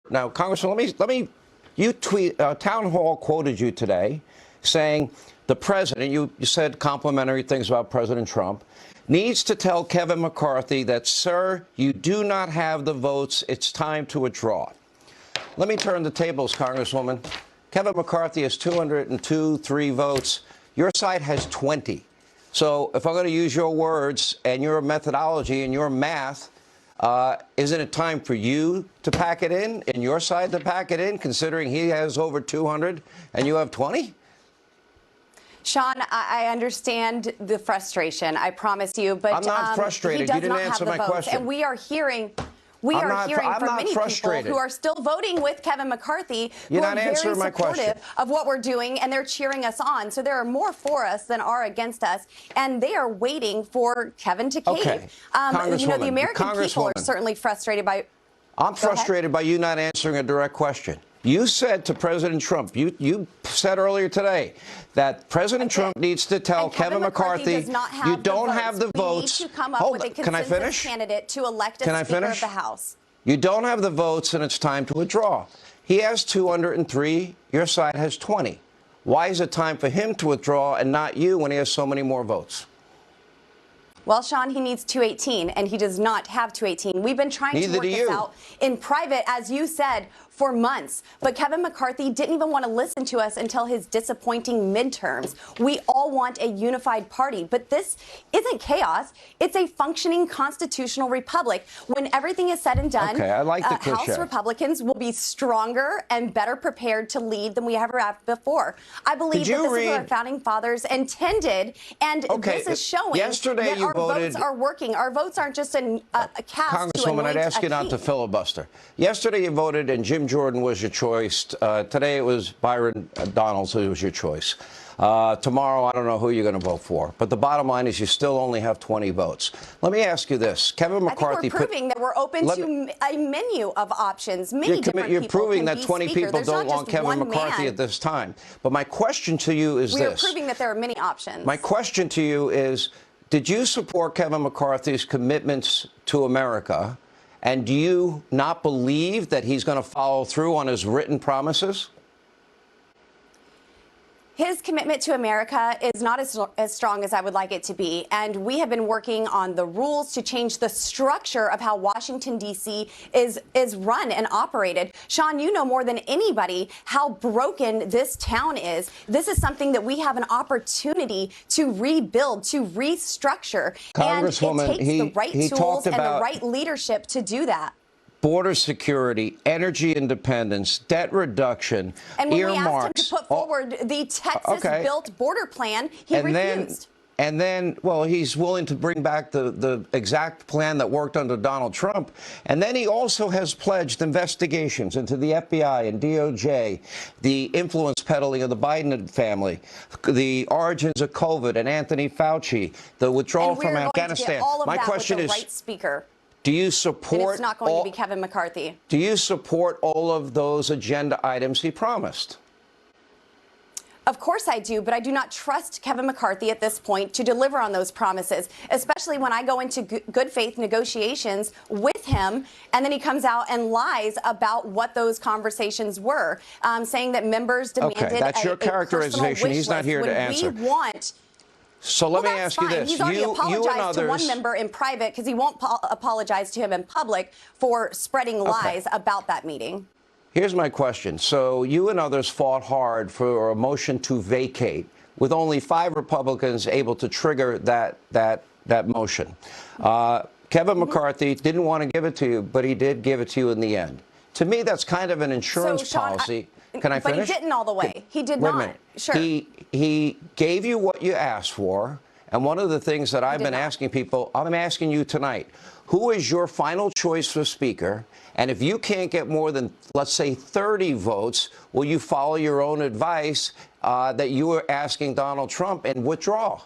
Now, Congressman, you Town Hall quoted you today saying the president, you said complimentary things about President Trump, needs to tell Kevin McCarthy that, sir, you do not have the votes. It's time to withdraw. Let me turn the tables, Congresswoman. Kevin McCarthy has 203 votes. Your side has 20. So if I'm going to use your words and your methodology and your math, isn't it time for you to pack it in and your side to pack it in, considering he has over 200 and you have 20? Sean, I understand the frustration. I promise you, but I'm not frustrated. You didn't answer my question. And we are hearing from many people who are still voting with Kevin McCarthy, who are very supportive of what we're doing, and they're cheering us on. So there are more for us than are against us, and they are waiting for Kevin to cave. Okay. You know, the American people are certainly frustrated by. I'm frustrated by you not answering a direct question. You said to President Trump, you said earlier today that President Trump needs to tell Kevin McCarthy, you don't have the votes. We need to come up with a consensus candidate to elect a Speaker of the House. You don't have the votes, and it's time to withdraw. He has 203. Your side has 20. Why is it time for him to withdraw and not you when he has so many more votes? Well, Sean, he needs 218, and he does not have 218. We've been trying to work this out in private, as you said, for months. But Kevin McCarthy didn't even want to listen to us until his disappointing midterms. We all want a unified party, but this isn't chaos. It's a functioning constitutional republic. When everything is said and done, I like the cliche. House Republicans will be stronger and better prepared to lead than we ever have before. I believe that this is what our founding fathers intended, and this is showing yesterday that our votes are working. Our votes aren't just a cast. Congresswoman, I'd ask you not to filibuster. Yesterday you voted, and Jim Jordan was your choice. Today it was Byron Donalds who was your choice. Tomorrow, I don't know who you're going to vote for. But the bottom line is you still only have 20 votes. Let me ask you this. Kevin McCarthy... I think we're proving that we're open to a menu of options. Many different you're people proving can that be 20 speaker. people don't want Kevin McCarthy at this time. But my question to you is this. We are proving that there are many options. My question to you is, did you support Kevin McCarthy's commitments to America? And do you not believe that he's going to follow through on his written promises? His commitment to America is not as strong as I would like it to be. And we have been working on the rules to change the structure of how Washington, D.C. is run and operated. Sean, you know more than anybody how broken this town is. This is something that we have an opportunity to rebuild, to restructure. Congresswoman, and it takes the right tools and the right leadership to do that. Border security, energy independence, debt reduction, and when earmarks. We asked him to put forward the Texas-built border plan, he refused. And then, well, he's willing to bring back the exact plan that worked under Donald Trump. And then he also has pledged investigations into the FBI and DOJ, the influence peddling of the Biden family, the origins of COVID and Anthony Fauci, the withdrawal from Afghanistan. My question is, right speaker. Do you support? And it's not going to be Kevin McCarthy. Do you support all of those agenda items he promised? Of course I do, but I do not trust Kevin McCarthy at this point to deliver on those promises, especially when I go into good faith negotiations with him, and then he comes out and lies about what those conversations were, saying that members demanded that's your characterization. He's not here to answer. We want. So let me ask you this. He's already apologized to one member in private because he won't apologize to him in public for spreading lies about that meeting. Here's my question. So you and others fought hard for a motion to vacate, with only 5 Republicans able to trigger that motion. Kevin McCarthy didn't want to give it to you, but he did give it to you in the end. To me, that's kind of an insurance policy. Can I finish? But he didn't all the way. He did not. Wait a minute. Sure. He gave you what you asked for. And one of the things that I've been asking people, I'm asking you tonight, who is your final choice for Speaker? And if you can't get more than, let's say, 30 votes, will you follow your own advice that you were asking Donald Trump and withdraw?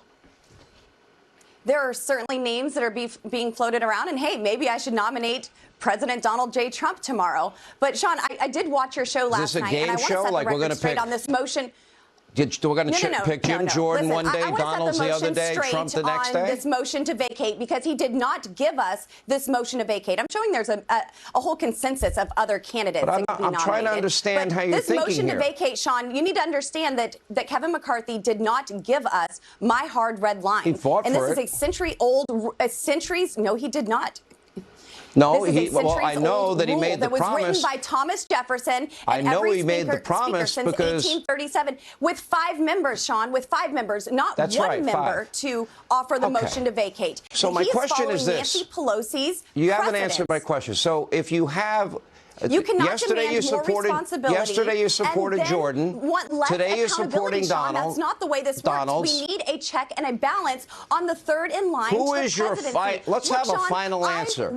There are certainly names that are being floated around. And, hey, maybe I should nominate President Donald J. Trump tomorrow. But, Sean, I did watch your show last night. Is this a game show? Like we're going to straight on this motion. We're going to pick Jim Jordan Listen, one day, Donald's the other day, Trump the next day? This motion to vacate, because he did not give us this motion to vacate. I'm showing there's a whole consensus of other candidates that could be nominated. I'm trying to understand how you're thinking here. This motion to vacate, Sean, you need to understand that Kevin McCarthy did not give us my hard red line. He fought for it. And this is a century-old, no, he did not. No, I know that he made the promise. That was written by Thomas Jefferson. I know he made the promise since because 1837 with 5 members, Sean, with 5 members, not one member to offer the motion to vacate. So my question is this: Nancy Pelosi's you haven't answered my question. So if you have. You cannot demand more responsibility. Yesterday you supported Jordan. Today you're supporting Sean. Donald. That's not the way this works. We need a check and a balance on the third in line. Who is your let's have a final answer.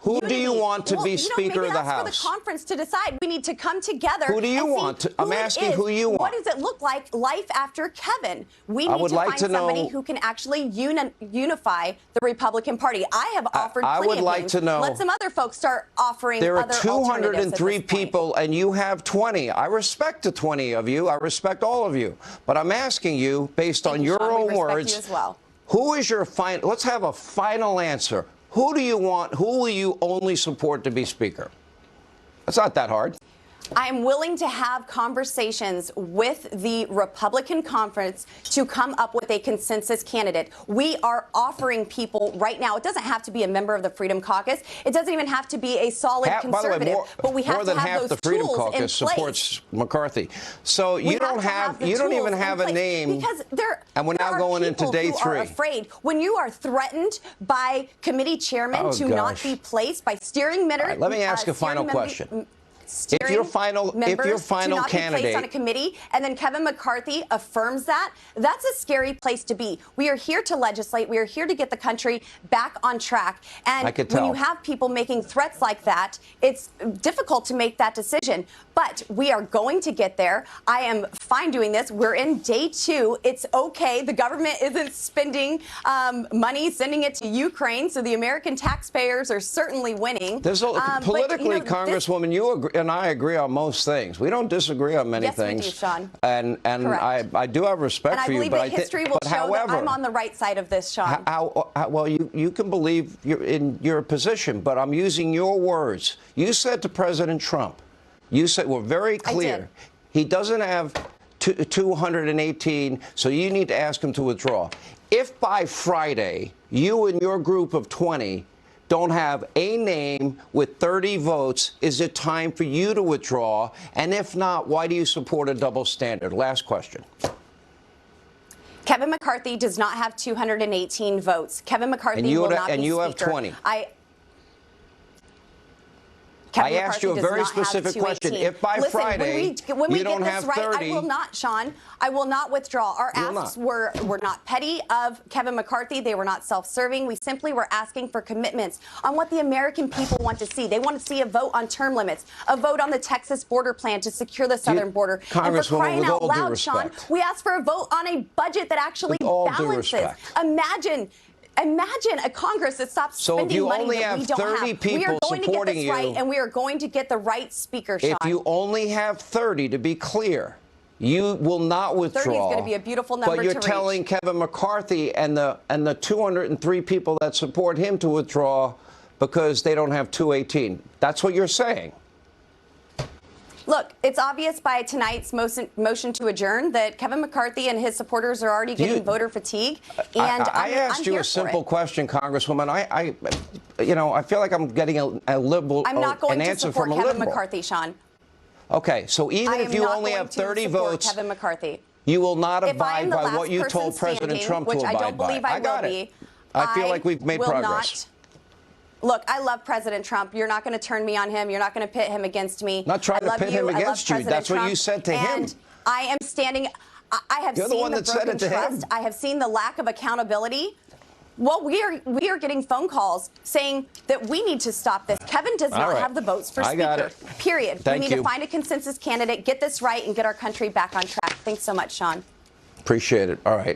Who do you want to be Speaker of the House? Maybe that's for the conference to decide. We need to come together. Who do you want? I'm asking who you want. What does it look like, life after Kevin? We need to find somebody who can actually unify the Republican Party. I have offered plenty I would like to know. Let some other folks start offering there other are 203 people, and you have 20. I respect the 20 of you. I respect all of you. But I'm asking you, based on your own words, you as well. Who is your final? Let's have a final answer. Who do you want? Who will you only support to be Speaker? It's not that hard. I am willing to have conversations with the Republican conference to come up with a consensus candidate. We are offering people right now. It doesn't have to be a member of the Freedom Caucus. It doesn't even have to be a solid conservative. But we have to have those tools in place. More than half the Freedom Caucus supports McCarthy. So you don't even have a name. Because and we're now going into day 3. Are afraid when you are threatened by committee chairmen to not be placed by steering members. Right, let me ask a final question. If your final candidate on a committee, and then Kevin McCarthy affirms that, that's a scary place to be. We are here to legislate. We are here to get the country back on track. And when you have people making threats like that, it's difficult to make that decision. But we are going to get there. I am fine doing this. We're in day 2. It's okay. The government isn't spending money, sending it to Ukraine, so the American taxpayers are certainly winning. Politically, Congresswoman, you and I agree on most things. We don't disagree on many things. Yes, we do, Sean. And I do have respect for you. And I believe that history will show that I'm on the right side of this, Sean. Well, you can believe in your position, but I'm using your words. You said to President Trump, you said, we're very clear. He doesn't have 218, so you need to ask him to withdraw. If by Friday, you and your group of 20 don't have a name with 30 votes, is it time for you to withdraw? And if not, why do you support a double standard? Last question. Kevin McCarthy does not have 218 votes. Kevin McCarthy will not be Speaker. And you have 20. Kevin asked you a very specific question. If by Friday you don't have 30, I will not, Sean. I will not withdraw. Our asks were not petty of Kevin McCarthy. They were not self-serving. We simply were asking for commitments on what the American people want to see. They want to see a vote on term limits, a vote on the Texas border plan to secure the southern border. And for crying out loud, Sean, we asked for a vote on a budget that actually balances. Imagine a Congress that stops spending money that we don't have. So if you only have 30 people supporting you, and we are going to get the right Speaker, Sean. If you only have 30, to be clear, you will not withdraw. 30 is going to be a beautiful number to reach. But you're telling Kevin McCarthy and the 203 people that support him to withdraw because they don't have 218. That's what you're saying. Look, it's obvious by tonight's motion to adjourn that Kevin McCarthy and his supporters are already getting voter fatigue. And I asked you a simple question, Congresswoman. I feel like I'm getting a liberal I'm not going an to answer support from a Kevin liberal. McCarthy, Sean. Okay, so even if you only have 30 votes, Kevin McCarthy, you will not abide by what you told President Trump to abide by. Which I don't believe I will be. I feel like we've made progress. Look, I love President Trump. You're not going to turn me on him. You're not going to pit him against me. Not trying to pit him against you. That's what you said to him. And I am standing. I have seen the broken trust. I have seen the lack of accountability. Well, we are getting phone calls saying that we need to stop this. Kevin does not have the votes for Speaker. Period. We need to find a consensus candidate, get this right, and get our country back on track. Thanks so much, Sean. Appreciate it. All right.